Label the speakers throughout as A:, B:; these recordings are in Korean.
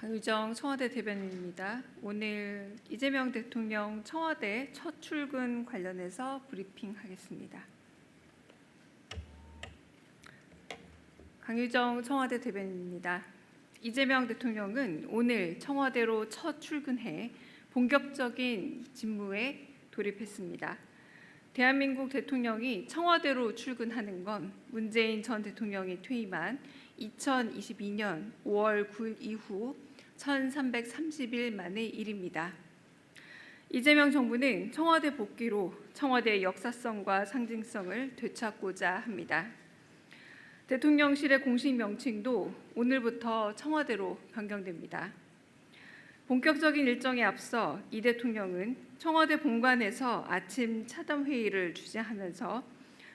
A: 강유정 청와대 대변인입니다. 오늘 이재명 대통령 청와대 첫 출근 관련해서 브리핑하겠습니다. 강유정 청와대 대변인입니다. 이재명 대통령은 오늘 청와대로 첫 출근해 본격적인 직무에 돌입했습니다. 대한민국 대통령이 청와대로 출근하는 건 문재인 전 대통령이 퇴임한 2022년 5월 9일 이후 1330일 만의 일입니다. 이재명 정부는 청와대 복귀로 청와대의 역사성과 상징성을 되찾고자 합니다. 대통령실의 공식 명칭도 오늘부터 청와대로 변경됩니다. 본격적인 일정에 앞서 이 대통령은 청와대 본관에서 아침 차담 회의를 주재하면서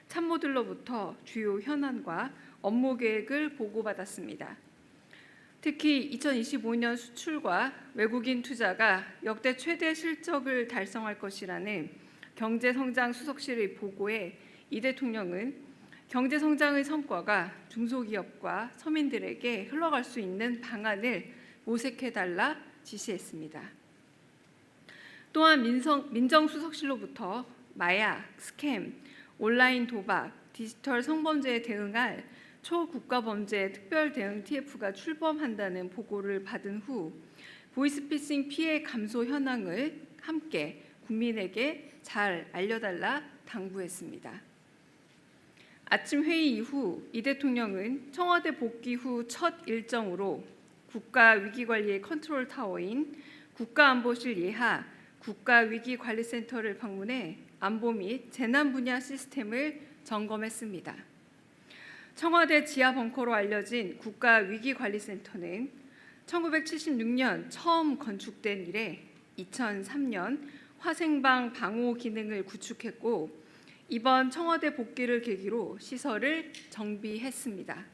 A: 참모들로부터 주요 현안과 업무 계획을 보고받았습니다. 특히 2025년 수출과 외국인 투자가 역대 최대 실적을 달성할 것이라는 경제성장 수석실의 보고에 이 대통령은 경제성장의 성과가 중소기업과 서민들에게 흘러갈 수 있는 방안을 모색해달라 지시했습니다. 또한 민정수석실로부터 마약, 스캠, 온라인 도박, 디지털 성범죄에 대응할 초국가범죄 특별대응 TF가 출범한다는 보고를 받은 후 보이스피싱 피해 감소 현황을 함께 국민에게 잘 알려달라 당부했습니다. 아침 회의 이후 이 대통령은 청와대 복귀 후 첫 일정으로 국가위기관리의 컨트롤 타워인 국가안보실 예하 국가위기관리센터를 방문해 안보 및 재난 분야 시스템을 점검했습니다. 청와대 지하 벙커로 알려진 국가위기관리센터는 1976년 처음 건축된 이래 2003년 화생방 방호 기능을 구축했고 이번 청와대 복귀를 계기로 시설을 정비했습니다.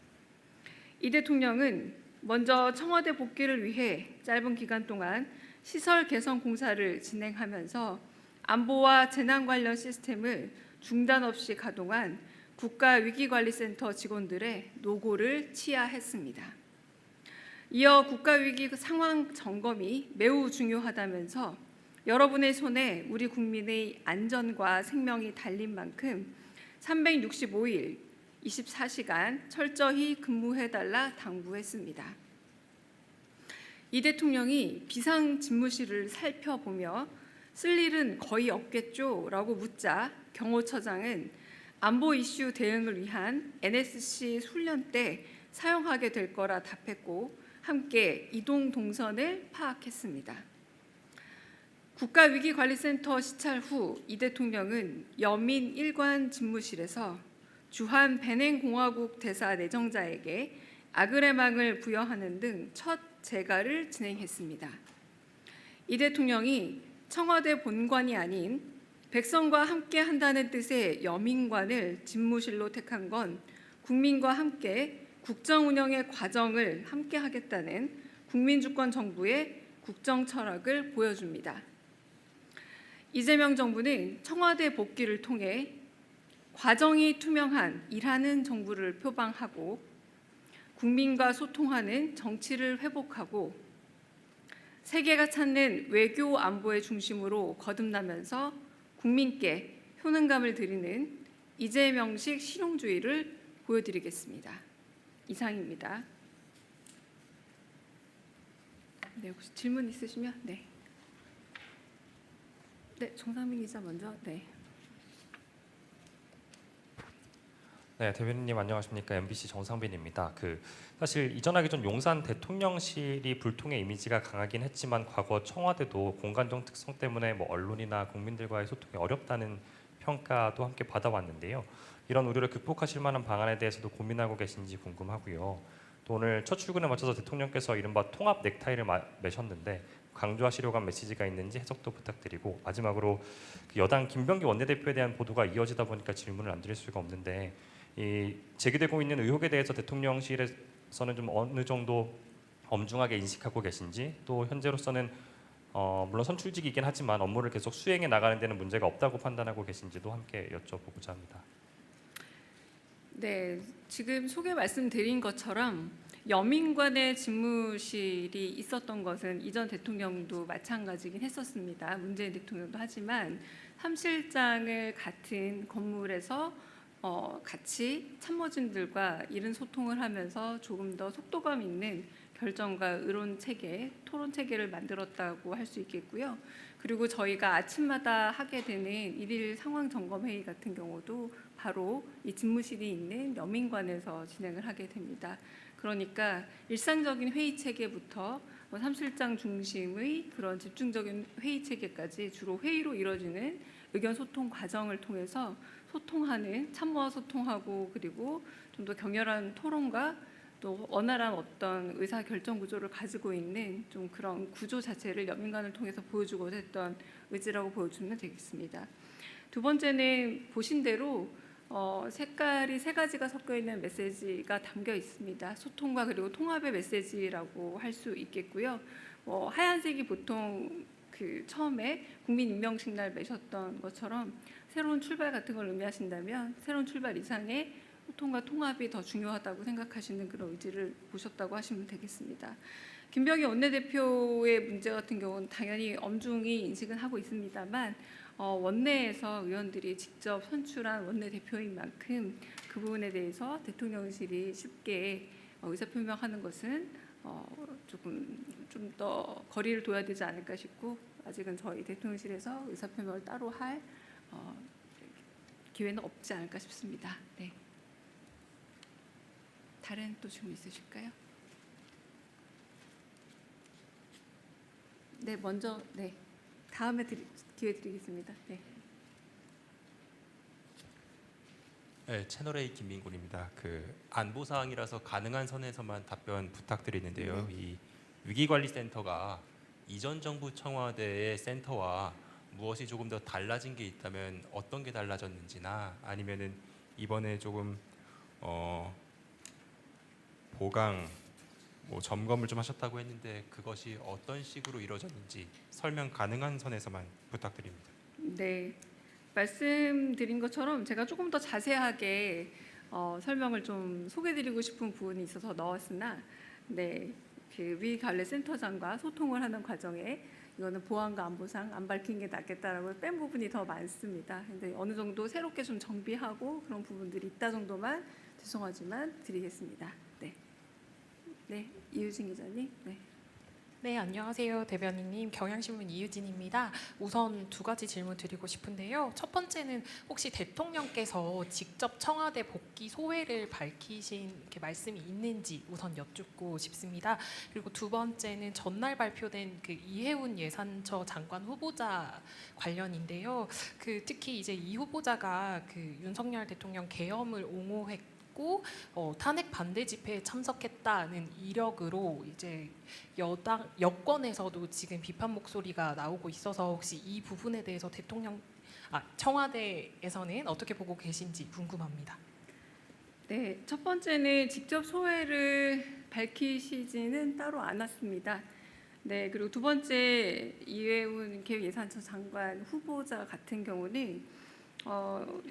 A: 이 대통령은 먼저 청와대 복귀를 위해 짧은 기간 동안 시설 개선 공사를 진행하면서 안보와 재난 관련 시스템을 중단 없이 가동한 국가위기관리센터 직원들의 노고를 치하했습니다. 이어 국가위기 상황 점검이 매우 중요하다면서 여러분의 손에 우리 국민의 안전과 생명이 달린 만큼 365일 24시간 철저히 근무해달라 당부했습니다. 이 대통령이 비상집무실을 살펴보며 쓸 일은 거의 없겠죠? 라고 묻자 경호처장은 안보 이슈 대응을 위한 NSC 훈련 때 사용하게 될 거라 답했고 함께 이동 동선을 파악했습니다. 국가위기관리센터 시찰 후 이 대통령은 여민 1관 집무실에서 주한 베냉공화국 대사 내정자에게 아그레망을 부여하는 등 첫 재가를 진행했습니다. 이 대통령이 청와대 본관이 아닌 백성과 함께 한다는 뜻의 여민관을 집무실로 택한 건 국민과 함께 국정 운영의 과정을 함께 하겠다는 국민주권 정부의 국정 철학을 보여줍니다. 이재명 정부는 청와대 복귀를 통해 과정이 투명한 일하는 정부를 표방하고 국민과 소통하는 정치를 회복하고 세계가 찾는 외교 안보의 중심으로 거듭나면서 국민께 효능감을 드리는 이재명식 실용주의를 보여드리겠습니다. 이상입니다. 네, 혹시 질문 있으시면 네, 정상민 기자 먼저.
B: 네, 대변인님 안녕하십니까? MBC 정상빈입니다. 사실 이전하기 전 용산 대통령실이 불통의 이미지가 강하긴 했지만 과거 청와대도 공간적 특성 때문에 언론이나 국민들과의 소통이 어렵다는 평가도 함께 받아왔는데요. 이런 우려를 극복하실 만한 방안에 대해서도 고민하고 계신지 궁금하고요. 또 오늘 첫 출근에 맞춰서 대통령께서 이른바 통합 넥타이를 매셨는데 강조하시려고 한 메시지가 있는지 해석도 부탁드리고 마지막으로 여당 김병기 원내대표에 대한 보도가 이어지다 보니까 질문을 안 드릴 수가 없는데 이 제기되고 있는 의혹에 대해서 대통령실에서는 좀 어느 정도 엄중하게 인식하고 계신지 또 현재로서는 물론 선출직이긴 하지만 업무를 계속 수행해 나가는 데는 문제가 없다고 판단하고 계신지도 함께 여쭤보고자 합니다.
A: 네, 지금 소개 말씀드린 것처럼 여민관의 집무실이 있었던 것은 이전 대통령도 마찬가지긴 했었습니다. 문재인 대통령도 하지만 삼실장을 같은 건물에서 같이 참모진들과 이른 소통을 하면서 조금 더 속도감 있는 결정과 의론 체계, 토론 체계를 만들었다고 할 수 있겠고요. 그리고 저희가 아침마다 하게 되는 일일 상황 점검 회의 같은 경우도 바로 이 집무실이 있는 여민관에서 진행을 하게 됩니다. 그러니까 일상적인 회의 체계부터 삼실장 중심의 그런 집중적인 회의 체계까지 주로 회의로 이루어지는 의견 소통 과정을 통해서 소통하는 참모와 소통하고 그리고 좀 더 격렬한 토론과 또 원활한 어떤 의사 결정 구조를 가지고 있는 좀 그런 구조 자체를 여민관을 통해서 보여주고자 했던 의지라고 보여주면 되겠습니다. 두 번째는 보신 대로 색깔이 세 가지가 섞여 있는 메시지가 담겨 있습니다. 소통과 그리고 통합의 메시지라고 할 수 있겠고요. 하얀색이 보통 그 처음에 국민임명식 날 매셨던 것처럼 새로운 출발 같은 걸 의미하신다면 새로운 출발 이상의 소통과 통합이 더 중요하다고 생각하시는 그런 의지를 보셨다고 하시면 되겠습니다. 김병희 원내대표의 문제 같은 경우는 당연히 엄중히 인식은 하고 있습니다만 원내에서 의원들이 직접 선출한 원내대표인 만큼 그 부분에 대해서 대통령실이 쉽게 의사표명하는 것은 조금 좀 더 거리를 둬야 되지 않을까 싶고 아직은 저희 대통령실에서 의사표명을 따로 할 기회는 없지 않을까 싶습니다. 네. 다른 또 질문 있으실까요? 네, 먼저 네 다음에 기회 드리겠습니다. 네.
C: 네, 채널A 김민곤입니다. 그 안보 사항이라서 가능한 선에서만 답변 부탁드리는데요. 이 위기관리센터가 이전 정부 청와대의 센터와 무엇이 조금 더 달라진 게 있다면 어떤 게 달라졌는지나 아니면은 이번에 조금 보강 점검을 좀 하셨다고 했는데 그것이 어떤 식으로 이루어졌는지 설명 가능한 선에서만 부탁드립니다.
A: 네, 말씀드린 것처럼 제가 조금 더 자세하게 설명을 좀 소개드리고 싶은 부분이 있어서 넣었으나, 네, 그 위관리센터장과 소통을 하는 과정에 이거는 보안과 안보상 안 밝힌 게 낫겠다라고 뺀 부분이 더 많습니다. 근데 어느 정도 새롭게 좀 정비하고 그런 부분들이 있다 정도만 죄송하지만 드리겠습니다. 네, 네, 이유진 기자님. 네.
D: 네, 안녕하세요. 대변인님, 경향신문 이유진입니다. 우선 두 가지 질문 드리고 싶은데요. 첫 번째는 혹시 대통령께서 직접 청와대 복귀 소회를 밝히신 이렇게 말씀이 있는지 우선 여쭙고 싶습니다. 그리고 두 번째는 전날 발표된 그 이해운 예산처 장관 후보자 관련인데요. 그 특히 이제 이 후보자가 그 윤석열 대통령 계엄을 옹호했고 탄핵 반대 집회에 참석했다는 이력으로 이제 여권에서도 지금 비판 목소리가 나오고 있어서 혹시 이 부분에 대해서 청와대에서는 어떻게 보고 계신지 궁금합니다.
A: 네, 첫 번째는 직접 소회를 밝히시지는 따로 않았습니다. 네, 그리고 두 번째 이해운 계획예산처 장관 후보자 같은 경우는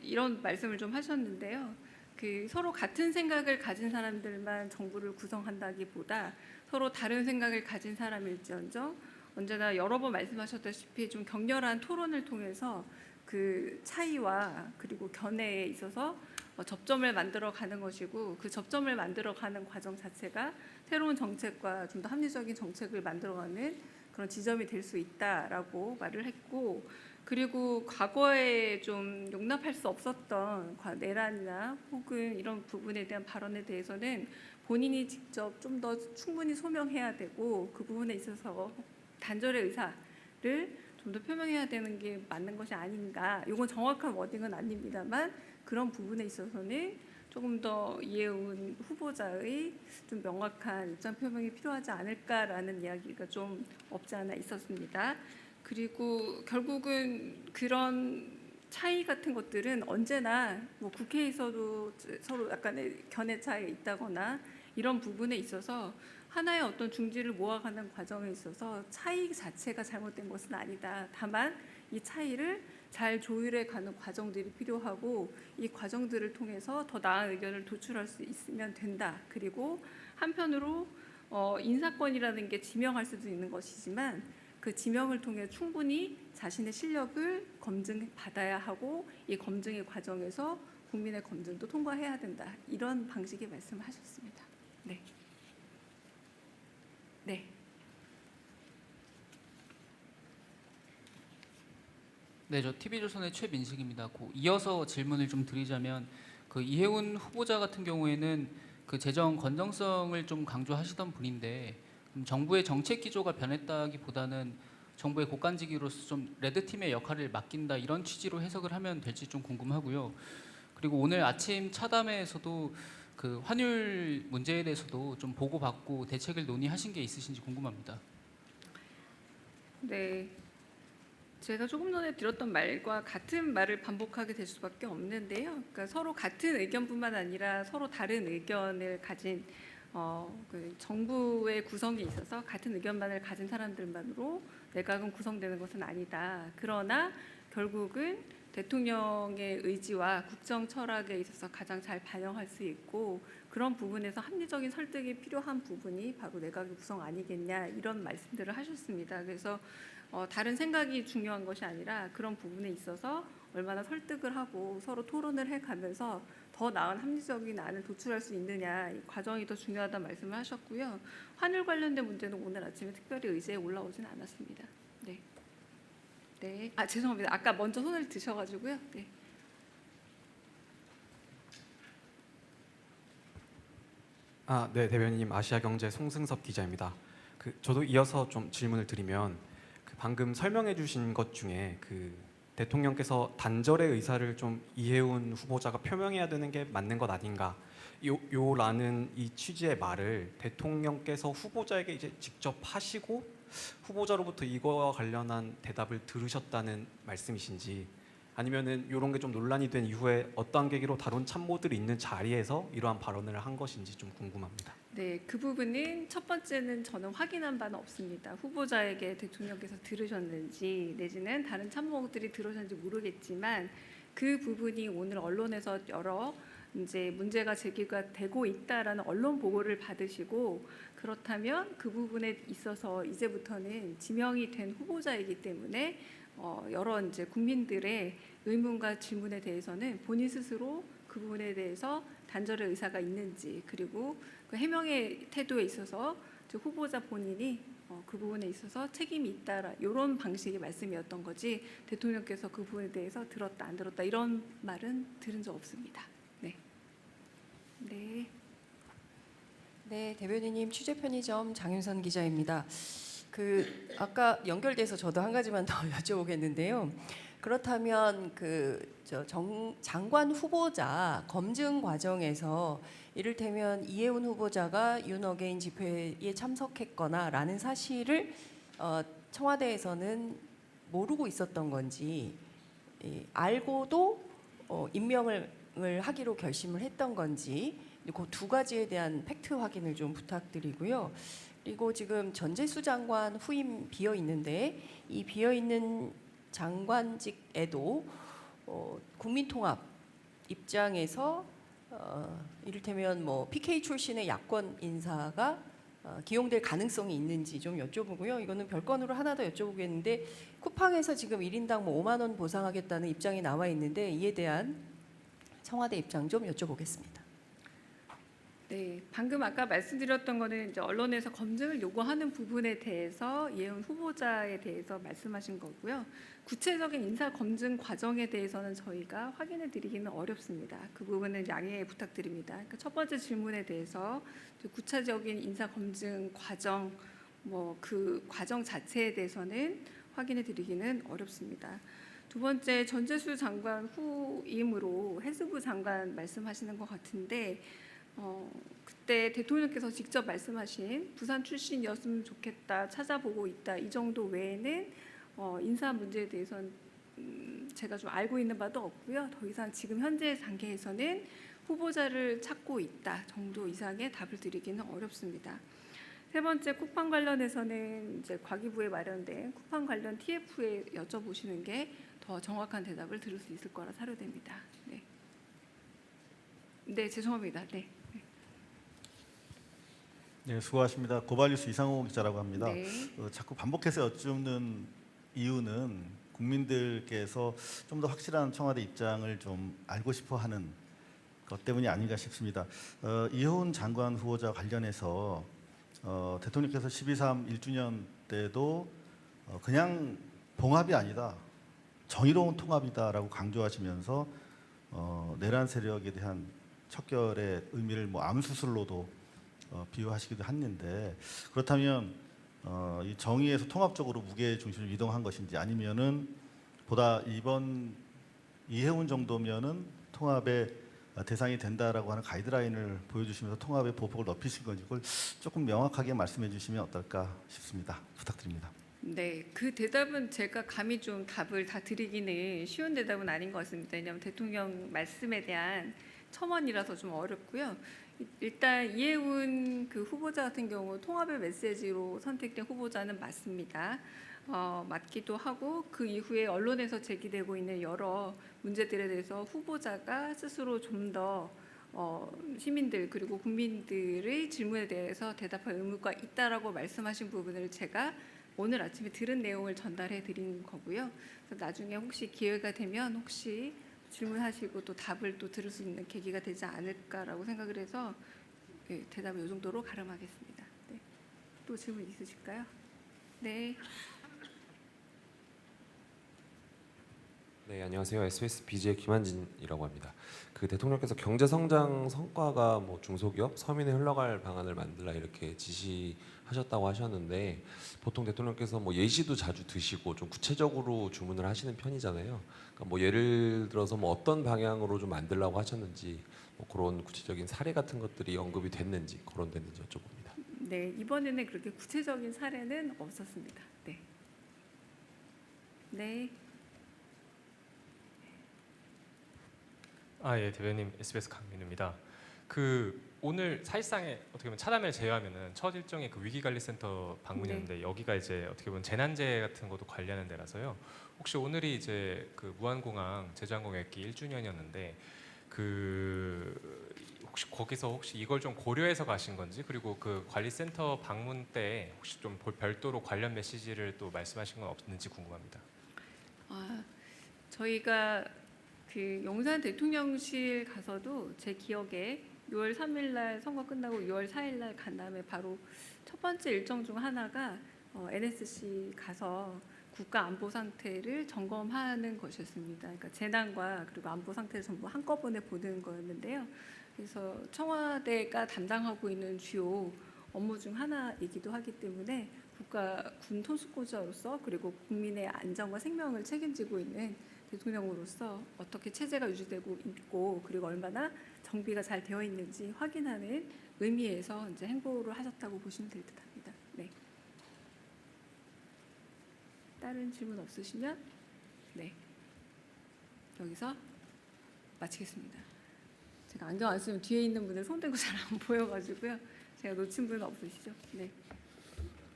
A: 이런 말씀을 좀 하셨는데요. 그 서로 같은 생각을 가진 사람들만 정부를 구성한다기보다 서로 다른 생각을 가진 사람일지언정 언제나 여러 번 말씀하셨다시피 좀 격렬한 토론을 통해서 그 차이와 그리고 견해에 있어서 접점을 만들어 가는 것이고 그 접점을 만들어 가는 과정 자체가 새로운 정책과 좀 더 합리적인 정책을 만들어가는 그런 지점이 될 수 있다라고 말을 했고, 그리고 과거에 좀 용납할 수 없었던 내란이나 혹은 이런 부분에 대한 발언에 대해서는 본인이 직접 좀 더 충분히 소명해야 되고 그 부분에 있어서 단절의 의사를 좀 더 표명해야 되는 게 맞는 것이 아닌가. 이건 정확한 워딩은 아닙니다만 그런 부분에 있어서는 조금 더 이해운 후보자의 좀 명확한 입장 표명이 필요하지 않을까라는 이야기가 좀 없지 않아 있었습니다. 그리고 결국은 그런 차이 같은 것들은 언제나 뭐 국회에서도 서로 약간의 견해 차이가 있다거나 이런 부분에 있어서 하나의 어떤 중지를 모아가는 과정에 있어서 차이 자체가 잘못된 것은 아니다. 다만 이 차이를 잘 조율해 가는 과정들이 필요하고 이 과정들을 통해서 더 나은 의견을 도출할 수 있으면 된다. 그리고 한편으로 인사권이라는 게 지명할 수도 있는 것이지만 그 지명을 통해 충분히 자신의 실력을 검증받아야 하고 이 검증의 과정에서 국민의 검증도 통과해야 된다. 이런 방식의 말씀을 하셨습니다. 네. 네.
E: 네, 저 TV조선의 최민식입니다. 이어서 질문을 좀 드리자면 그 이해운 후보자 같은 경우에는 그 재정 건정성을 좀 강조하시던 분인데 정부의 정책 기조가 변했다기보다는 정부의 국간직으로서 좀 레드팀의 역할을 맡긴다 이런 취지로 해석을 하면 될지 좀 궁금하고요. 그리고 오늘 아침 차담회에서도 그 환율 문제에 대해서도 좀 보고받고 대책을 논의하신 게 있으신지 궁금합니다.
A: 네. 제가 조금 전에 드렸던 말과 같은 말을 반복하게 될 수밖에 없는데요. 그러니까 서로 같은 의견뿐만 아니라 서로 다른 의견을 가진 그 정부의 구성에 있어서 같은 의견만을 가진 사람들만으로 내각은 구성되는 것은 아니다. 그러나 결국은 대통령의 의지와 국정 철학에 있어서 가장 잘 반영할 수 있고 그런 부분에서 합리적인 설득이 필요한 부분이 바로 내각의 구성 아니겠냐 이런 말씀들을 하셨습니다. 그래서 다른 생각이 중요한 것이 아니라 그런 부분에 있어서 얼마나 설득을 하고 서로 토론을 해가면서 더 나은 합리적인 안을 도출할 수 있느냐 이 과정이 더 중요하다는 말씀을 하셨고요. 환율 관련된 문제는 오늘 아침에 특별히 의제에 올라오진 않았습니다. 네. 네. 아 죄송합니다. 아까 먼저 손을 드셔가지고요. 네.
F: 네, 대변인님 아시아경제 송승섭 기자입니다. 저도 이어서 좀 질문을 드리면 방금 설명해 주신 것 중에 대통령께서 단절의 의사를 좀 이해운 후보자가 표명해야 되는 게 맞는 것 아닌가 요라는 이 취지의 말을 대통령께서 후보자에게 이제 직접 하시고 후보자로부터 이거와 관련한 대답을 들으셨다는 말씀이신지 아니면은 이런 게 좀 논란이 된 이후에 어떠한 계기로 다룬 참모들이 있는 자리에서 이러한 발언을 한 것인지 좀 궁금합니다.
A: 네, 그 부분은 첫 번째는 저는 확인한 바는 없습니다. 후보자에게 대통령께서 들으셨는지 내지는 다른 참모들이 들으셨는지 모르겠지만 그 부분이 오늘 언론에서 여러 이제 문제가 제기가 되고 있다라는 언론 보고를 받으시고 그렇다면 그 부분에 있어서 이제부터는 지명이 된 후보자이기 때문에 여러 이제 국민들의 의문과 질문에 대해서는 본인 스스로 그 부분에 대해서 단절의 의사가 있는지 그리고 그 해명의 태도에 있어서 후보자 본인이 그 부분에 있어서 책임이 있다 이런 방식의 말씀이었던 거지 대통령께서 그 부분에 대해서 들었다 안 들었다 이런 말은 들은 적 없습니다. 네. 네.
G: 네, 대변인님 취재 편의점 장윤선 기자입니다. 아까 연결돼서 저도 한 가지만 더 여쭤보겠는데요. 그렇다면 장관 후보자 검증 과정에서 이를테면 이해운 후보자가 윤어게인 집회에 참석했거나라는 사실을 청와대에서는 모르고 있었던 건지 알고도 임명을 하기로 결심을 했던 건지 그 두 가지에 대한 팩트 확인을 좀 부탁드리고요. 그리고 지금 전재수 장관 후임 비어 있는데 이 비어 있는 장관직에도 국민통합 입장에서 이를테면 PK 출신의 야권 인사가 기용될 가능성이 있는지 좀 여쭤보고요. 이거는 별건으로 하나 더 여쭤보겠는데 쿠팡에서 지금 1인당 5만 원 보상하겠다는 입장이 나와 있는데 이에 대한 청와대 입장 좀 여쭤보겠습니다.
A: 네, 방금 아까 말씀드렸던 거는 이제 언론에서 검증을 요구하는 부분에 대해서 이해운 후보자에 대해서 말씀하신 거고요. 구체적인 인사 검증 과정에 대해서는 저희가 확인해 드리기는 어렵습니다. 그 부분은 양해 부탁드립니다. 그러니까 첫 번째 질문에 대해서 구체적인 인사 검증 과정, 그 과정 자체에 대해서는 확인해 드리기는 어렵습니다. 두 번째 전재수 장관 후임으로 해수부 장관 말씀하시는 것 같은데. 그때 대통령께서 직접 말씀하신 부산 출신이었으면 좋겠다 찾아보고 있다 이 정도 외에는 인사 문제에 대해서는 제가 좀 알고 있는 바도 없고요. 더 이상 지금 현재 단계에서는 후보자를 찾고 있다 정도 이상의 답을 드리기는 어렵습니다. 세 번째 쿠팡 관련해서는 이제 과기부에 마련된 쿠팡 관련 TF에 여쭤보시는 게 더 정확한 대답을 들을 수 있을 거라 사료됩니다. 네. 네, 죄송합니다. 네.
H: 네, 수고하십니다. 고발뉴스 이상호 기자라고 합니다.
A: 네.
H: 자꾸 반복해서 여쭙는 이유는 국민들께서 좀 더 확실한 청와대 입장을 좀 알고 싶어하는 것 때문이 아닌가 싶습니다. 이효훈 장관 후보자 관련해서 대통령께서 12.3 1주년 때도 그냥 봉합이 아니다, 정의로운 통합이다라고 강조하시면서 내란 세력에 대한 척결의 의미를 뭐 암수술로도 비유하시기도 했는데, 그렇다면 이 정의에서 통합적으로 무게 중심을 이동한 것인지, 아니면은 보다 이번 이해운 정도면은 통합의 대상이 된다라고 하는 가이드라인을 보여주시면서 통합의 보폭을 높이신 건지, 그걸 조금 명확하게 말씀해 주시면 어떨까 싶습니다. 부탁드립니다.
A: 네, 그 대답은 제가 감히 좀 답을 다 드리기는 쉬운 대답은 아닌 것 같습니다. 왜냐하면 대통령 말씀에 대한 첨언이라서 좀 어렵고요. 일단 이해운 그 후보자 같은 경우 통합의 메시지로 선택된 후보자는 맞습니다. 맞기도 하고, 그 이후에 언론에서 제기되고 있는 여러 문제들에 대해서 후보자가 스스로 좀 더 시민들 그리고 국민들의 질문에 대해서 대답할 의무가 있다라고 말씀하신 부분을 제가 오늘 아침에 들은 내용을 전달해 드린 거고요. 그래서 나중에 혹시 기회가 되면 혹시 질문하시고 또 답을 또 들을 수 있는 계기가 되지 않을까라고 생각을 해서 대답을 이 정도로 가름하겠습니다. 네. 또 질문 있으실까요? 네.
I: 네, 안녕하세요. SBS BG의 김한진이라고 합니다. 그 대통령께서 경제 성장 성과가 뭐 중소기업, 서민에 흘러갈 방안을 만들라 이렇게 지시하셨다고 하셨는데, 보통 대통령께서 뭐 예시도 자주 드시고 좀 구체적으로 주문을 하시는 편이잖아요. 그러니까 뭐 예를 들어서 뭐 어떤 방향으로 좀 만들라고 하셨는지, 뭐 그런 구체적인 사례 같은 것들이 언급이 됐는지 거론됐는지 여쭤봅니다.
A: 네, 이번에는 그렇게 구체적인 사례는 없었습니다. 네. 네.
J: 예, 대변인 SBS 강민우입니다. 오늘 사실상의 어떻게 보면 차담회를 제외하면은 첫 일정이 그 위기관리센터 방문이었는데, 여기가 이제 어떻게 보면 재난재해 같은 것도 관리하는 데라서요. 혹시 오늘이 이제 그 무한공항 제주항공역기 1주년이었는데 혹시 거기서 혹시 이걸 좀 고려해서 가신 건지, 그리고 그 관리센터 방문 때 혹시 좀 별도로 관련 메시지를 또 말씀하신 건 없는지 궁금합니다.
A: 저희가 그 용산 대통령실 가서도 제 기억에 6월 3일 날 선거 끝나고 6월 4일 날 간 다음에 바로 첫 번째 일정 중 하나가 NSC 가서 국가 안보 상태를 점검하는 것이었습니다. 그러니까 재난과 그리고 안보 상태를 전부 한꺼번에 보는 거였는데요. 그래서 청와대가 담당하고 있는 주요 업무 중 하나이기도 하기 때문에 국가 군 통수권자로서, 그리고 국민의 안전과 생명을 책임지고 있는 대통령으로서 어떻게 체제가 유지되고 있고, 그리고 얼마나 정비가 잘 되어 있는지 확인하는 의미에서 이제 행보를 하셨다고 보시면 될 듯합니다. 네. 다른 질문 없으시면 네, 여기서 마치겠습니다. 제가 안경 안 쓰면 뒤에 있는 분들 손 대고 잘 안 보여가지고요. 제가 놓친 분은 없으시죠? 네,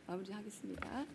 A: 마무리하겠습니다.